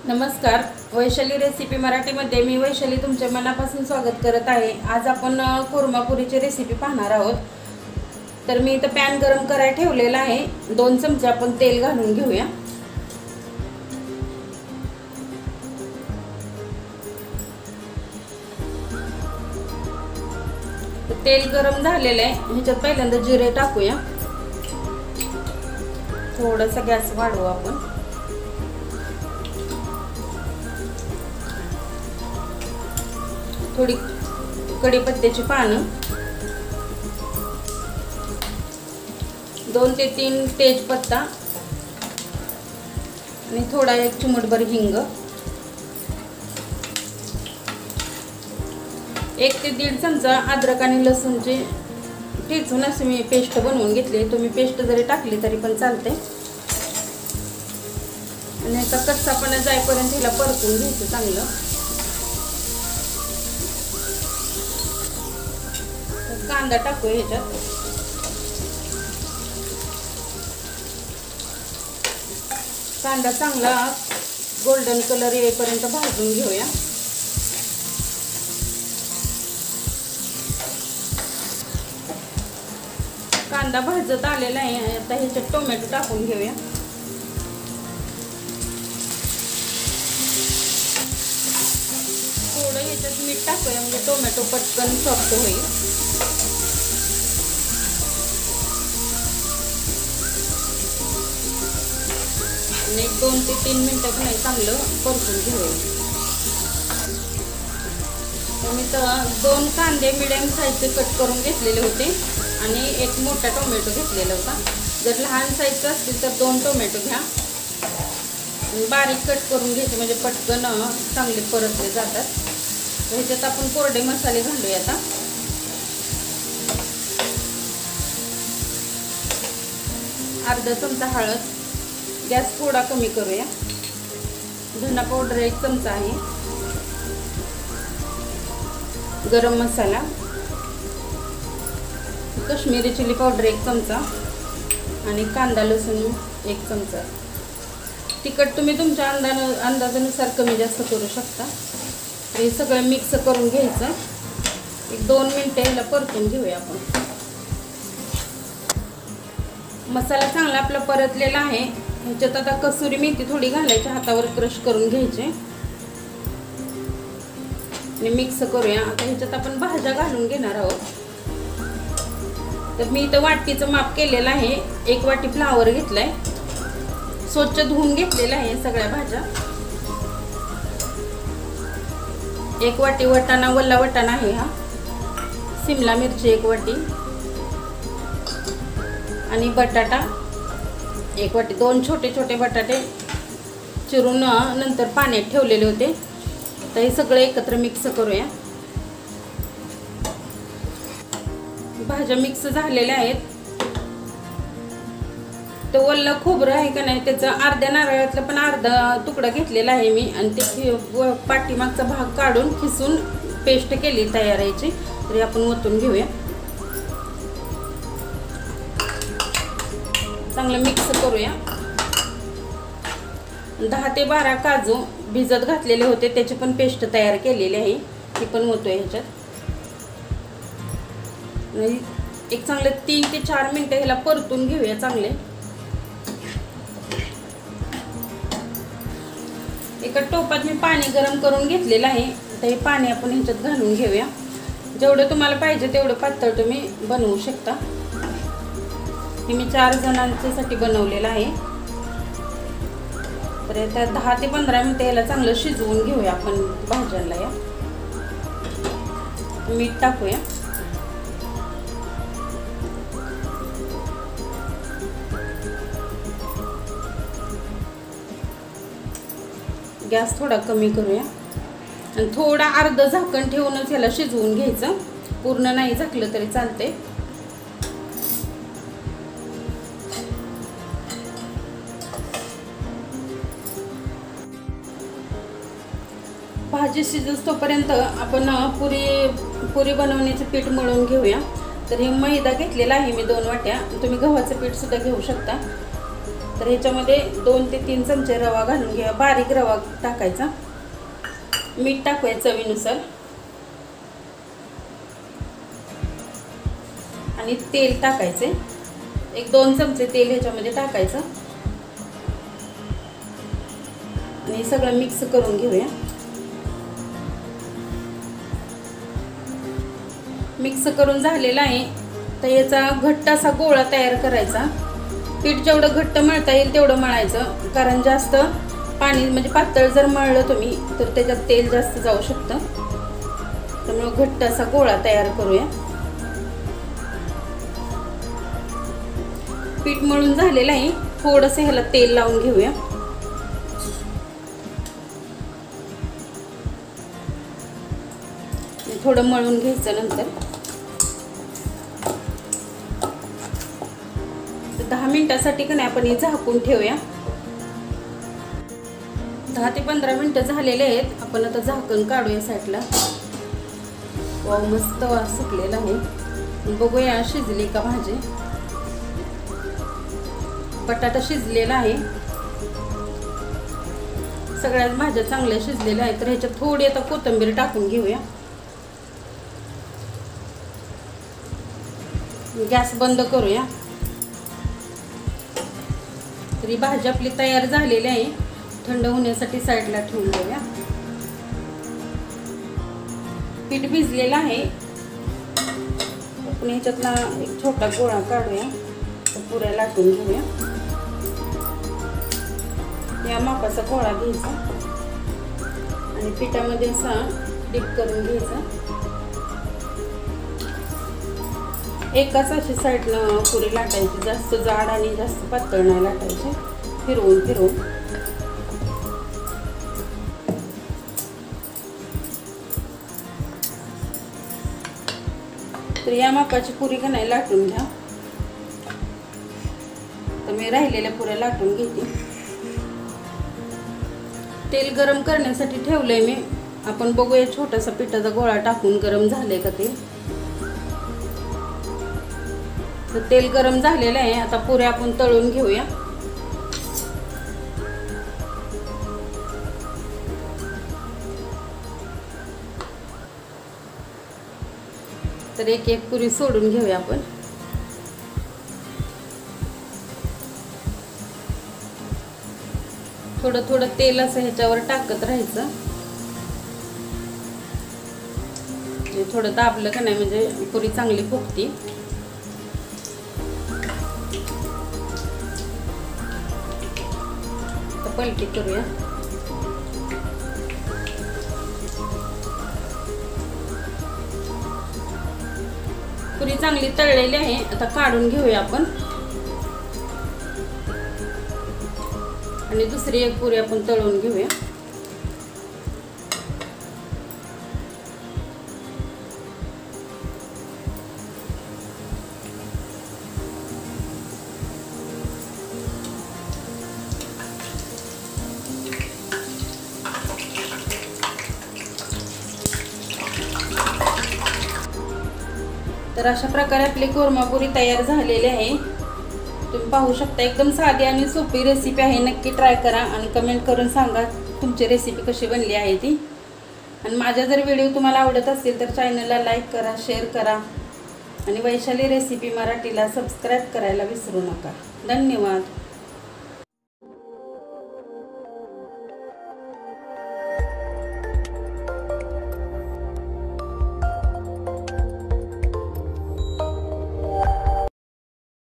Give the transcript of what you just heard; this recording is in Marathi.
नमस्कार, वैशाली रेसिपी मराठीमध्ये मी वैशाली तुमच्या मनापासून स्वागत करत आहे। आज आपण कोरमापुरीची रेसिपी पाहणार आहोत। तर मी इथं पॅन गरम करायला ठेवलेला आहे। 2 चमचे आपण तेल घालून घेऊया। तेल गरम झालेलं आहे, ह्याच्यात पहिल्यांदा जिरे टाकूया। थोडासा गॅस वाढवू आपण। थोडी कढीपत्त्याची पानं, 2 ते 3 तेजपत्ता आणि थोडा 1 चिमूटभर हिंग, 1 ते 1.5 चमचा अद्रक आणि लसूणची ठेचून अशी मी पेस्ट बनवून घेतली। तुम्ही पेस्ट जरी टाकली तरी पण चालते। आणि याचा कच्चापणा जाईपर्यंत ह्याला परतून घ्यायचं चांगलं। कांदा टाकूया ह्याच्यात। कांदा चांगला गोल्डन कलर येईपर्यंत भाजून घेऊया। कांदा भाजत आलेला आहे, आता ह्याच्यात टोमॅटो टाकून घेऊया। थोडं ह्याच्यात मीठ टाकूया म्हणजे टोमॅटो पटकन सॉफ्ट होईल। आणि 2 ते 3 मिनिटं नाही चांगलं परतून घेऊया। मी तर 2 कांदे मिडियम साईजचे कट करून घेतलेले होते आणि 1 मोठा टोमॅटो घेतलेला होता। जर लहान साईजचा असतील तर 2 टोमॅटो घ्या। बारीक कट करून घ्यायचे म्हणजे पटकन चांगले परतले जातात। ह्याच्यात आपण कोरडे मसाले घालूया आता। अर्धा चमचा हळद, गॅस थोडा कमी करूया। धना पावडर 1 चमचा आहे, गरम मसाला, कश्मीरी चिली पावडर 1 चमचा आणि कांदा लसूण 1 चमचा। तिखट तुम्ही तुमच्या अंदाजानुसार कमी जास्त करू शकता। हे सगळं मिक्स करून घ्यायचं। 1-2 मिनिटे ह्याला परतून घेऊया आपण। मसाला चांगला आपला परतलेला आहे। ह्याच्यात आता कसुरी मेथी थोडी घालायची, हातावर क्रश करून घ्यायचे आणि मिक्स करूया। आता ह्याच्यात आपण भाज्या घालून घेणार आहोत। तर मी इथं वाटीचं माप केलेलं आहे। 1 वाटी फ्लावर घेतलाय, स्वच्छ धुवून घेतलेला आहे सगळ्या भाज्या। 1 वाटी वटाणा, वल्ला वटाणा आहे हा, शिमला मिरची 1 वाटी आणि बटाटा 1 वाटी। 2 छोटे छोटे बटाटे चिरून नंतर पाण्यात ठेवलेले होते। तर हे सगळे एकत्र मिक्स करूया। भाज्या मिक्स झालेल्या आहेत। तर वल्ल खोबरं आहे का नाही, त्याचा अर्ध्या नारळातला पण अर्धा तुकडा घेतलेला आहे मी आणि ते पाठीमागचा भाग काढून खिसून पेस्ट केली तयार याची। तरी आपण ओतून घेऊया। चांगलं मिक्स करूया। 10 ते 12 काजू भिजत घातलेले होते, त्याची पण पेस्ट तयार केलेली आहे, ती पण ओतूया ह्याच्यात। एक चांगले 3 ते 4 मिनिटं ह्याला परतून घेऊया चांगले। एका टोपात मी पाणी गरम करून घेतलेलं आहे। तर हे पाणी आपण ह्याच्यात घालून घेऊया। जेवढं तुम्हाला पाहिजे तेवढं पातळ तुम्ही बनवू शकता। हे मी 4 जणांसाठी बनवलेलं आहे। तर आता 10 ते 15 मिनिटं याला चांगलं शिजवून घेऊया आपण भाज्यांना। या मीठ टाकूया। गॅस थोडा कमी करूया आणि थोडा अर्ध झाकण ठेवूनच याला शिजवून घ्यायचं। पूर्ण नाही झाकलं तरी चालते। भाजी शिजत तोपर्यंत आपण पुरी बनवण्याचे पीठ मळून घेऊया। तर हे मैदा घेतलेला आहे मी 2 वाट्या, तुम्ही गव्हाचं पीठ सुद्धा घेऊ शकता। तर ह्याच्यामध्ये 2 ते 3 चमचे रवा घालून घ्या, बारीक रवा टाकायचा. मीठ टाकूया चवीनुसार आणि तेल टाकायचे. 1-2 चमचे तेल ह्याच्यामध्ये टाकायचं आणि सगळं मिक्स करून घेऊया. मिक्स करून झालेला आहे. तर याचा घट्ट असा गोळा तयार करायचा. पीठ जेवढं घट्ट मळता येईल तेवढं मळायचं, कारण जास्त पाणी म्हणजे पातळ जर मळलं तुम्ही तर त्याच्यात तेल जास्त जाऊ शकतं. त्यामुळे घट्ट असा गोळा तयार करूया. पीठ मळून झालेलं आहे. थोडंसं ह्याला तेल लावून घेऊया. थोडं मळून घ्यायचं. नंतर 10 मिनिटासाठी का नाही आपण हे झाकून ठेवूया. 10 ते 15 मिनिटं झालेले आहेत. आपण आता झाकण काढूया साईडला. वाव, मस्त वास सुटलेला आहे. बघूया शिजली का भाजी. बटाटा शिजलेला आहे. सगळ्याच भाज्या चांगल्या शिजलेल्या आहेत. तर ह्याच्यात थोडी आता कोथिंबीर टाकून घेऊया. गॅस बंद करूया. तरी भाजी आपली तयार झालेली आहे. थंड होण्यासाठी साईडला ठेवून देऊया. पीठ भिजलेलं आहे. आपण ह्याच्यातला एक छोटा गोळा काढूया. पुऱ्या लाटून घेऊया. या मापाचा गोळा घ्यायचा आणि पिठामध्ये असा डिप करून घ्यायचा. एकाच अशी साईडनं पुरी लाटायची. जास्त जाड आणि जास्त पातळ नाही लाटायची. फिरवून फिरवून तर या मापाची पुरी का नाही लाटून घ्या. तर मी राहिलेल्या पुऱ्या लाटून घेते. तेल गरम करण्यासाठी ठेवलंय मी. आपण बघूया छोटासा पिठाचा गोळा टाकून गरम झालंय का तेल. तर तेल गरम झालेलं आहे. आता पुऱ्या आपण तळून घेऊया. तर एक एक पुरी सोडून घेऊया आपण. थोडं थोडं तेल असं ह्याच्यावर टाकत राहायचं. थोडं दाबलं का नाही म्हणजे पुरी चांगली फुगती. पलटी करूया. पुरी चांगली तळलेली आहे. आता काढून घेऊया आपण आणि दुसरी एक पुरी आपण तळून घेऊया. तर अशा प्रकारे आपली कोरमापुरी तयार झालेली आहे. तुम्ही पाहू शकता एकदम साधी आणि सोपी रेसिपी आहे. नक्की ट्राय करा आणि कमेंट करून सांगा तुमची रेसिपी कशी बनली आहे ती. आणि माझा जर व्हिडिओ तुम्हाला आवडत असेल तर चॅनलला लाईक करा, शेअर करा आणि वैशाली रेसिपी मराठीला सबस्क्राईब करायला विसरू नका. धन्यवाद.